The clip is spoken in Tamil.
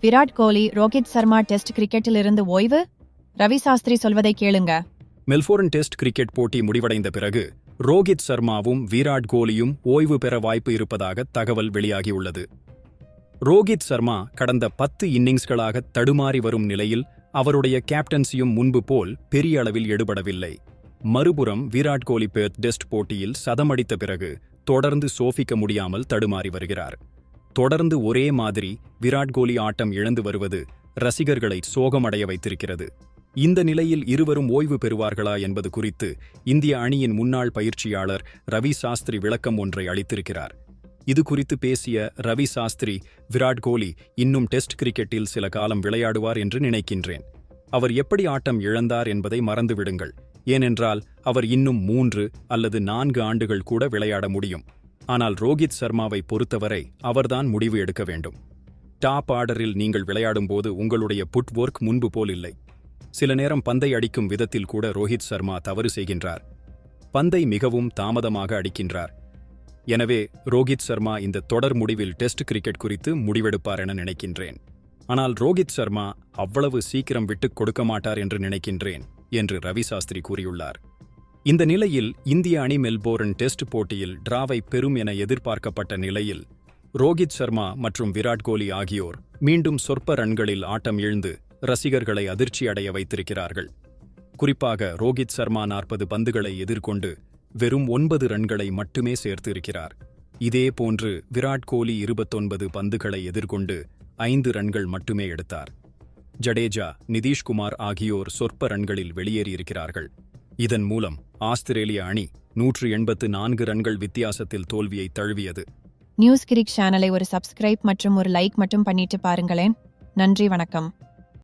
விராட் கோலி ரோஹித் சர்மா டெஸ்ட் கிரிக்கெட்டிலிருந்து ஓய்வு. ரவி சாஸ்திரி சொல்வதை கேளுங்க. மெல்போர்ன் டெஸ்ட் கிரிக்கெட் போட்டி முடிவடைந்த பிறகு ரோஹித் சர்மாவும் விராட் கோலியும் ஓய்வு பெற வாய்ப்பு இருப்பதாக தகவல் வெளியாகியுள்ளது. ரோஹித் சர்மா கடந்த 10 இன்னிங்ஸ்களாக தடுமாறி வரும் நிலையில் அவருடைய கேப்டன்சியும் முன்பு போல் பெரிய அளவில் எடுபடவில்லை. மறுபுறம் விராட் கோலி பெர்த் டெஸ்ட் போட்டியில் சதமடித்த பிறகு தொடர்ந்து சோபிக்க முடியாமல் தடுமாறி வருகிறார். தொடர்ந்து ஒரே மாதிரி விராட் கோலி ஆட்டம் இழந்து வருவது ரசிகர்களை சோகமடைய வைத்திருக்கிறது. இந்த நிலையில் இருவரும் ஓய்வு பெறுவார்களா என்பது குறித்து இந்திய அணியின் முன்னாள் பயிற்சியாளர் ரவி சாஸ்திரி விளக்கம் ஒன்றை அளித்திருக்கிறார். இது குறித்து பேசிய ரவி சாஸ்திரி, விராட் கோலி இன்னும் டெஸ்ட் கிரிக்கெட்டில் சில காலம் விளையாடுவார் என்று நினைக்கின்றேன். அவர் எப்படி ஆட்டம் இழந்தார் என்பதை மறந்துவிடுங்கள். ஏனென்றால் அவர் இன்னும் 3 அல்லது 4 ஆண்டுகள் கூட விளையாட முடியும். ஆனால் ரோஹித் சர்மாவை பொறுத்தவரை அவர்தான் முடிவு எடுக்க வேண்டும். டாப் ஆர்டரில் நீங்கள் விளையாடும்போது உங்களுடைய புட் ஒர்க் முன்பு போல் இல்லை. சில நேரம் பந்தை அடிக்கும் விதத்தில் கூட ரோஹித் சர்மா தவறு செய்கின்றார். பந்தை மிகவும் தாமதமாக அடிக்கின்றார். எனவே ரோஹித் சர்மா இந்த தொடர் முடிவில் டெஸ்ட் கிரிக்கெட் குறித்து முடிவெடுப்பார் என நினைக்கின்றேன். ஆனால் ரோஹித் சர்மா அவ்வளவு சீக்கிரம் விட்டுக் கொடுக்க மாட்டார் என்று நினைக்கின்றேன் என்று ரவி சாஸ்திரி கூறியுள்ளார். இந்த நிலையில் இந்திய அணி மெல்போர்ன் டெஸ்ட் போட்டியில் டிராவை பெறும் என எதிர்பார்க்கப்பட்ட நிலையில் ரோஹித் சர்மா மற்றும் விராட் கோலி ஆகியோர் மீண்டும் சொற்ப ரன்களில் ஆட்டம் இழந்து ரசிகர்களை அதிர்ச்சி அடைய வைத்திருக்கிறார்கள். குறிப்பாக ரோஹித் சர்மா 40 பந்துகளை எதிர்கொண்டு வெறும் 9 ரன்களை மட்டுமே சேர்த்து இருக்கிறார். இதேபோன்று விராட் கோலி 29 பந்துகளை எதிர்கொண்டு 5 ரன்கள் மட்டுமே எடுத்தார். ஜடேஜா, நிதிஷ்குமார் ஆகியோர் சொற்ப ரன்களில் வெளியேறியிருக்கிறார்கள். இதன் மூலம் ஆஸ்திரேலிய அணி 184 ரன்கள் வித்தியாசத்தில் தோல்வியை தழுவியது. நியூஸ் கிரிக் சேனலை ஒரு சப்ஸ்கிரைப் மற்றும் ஒரு லைக் மட்டும் பண்ணிட்டு பாருங்களேன். நன்றி, வணக்கம்.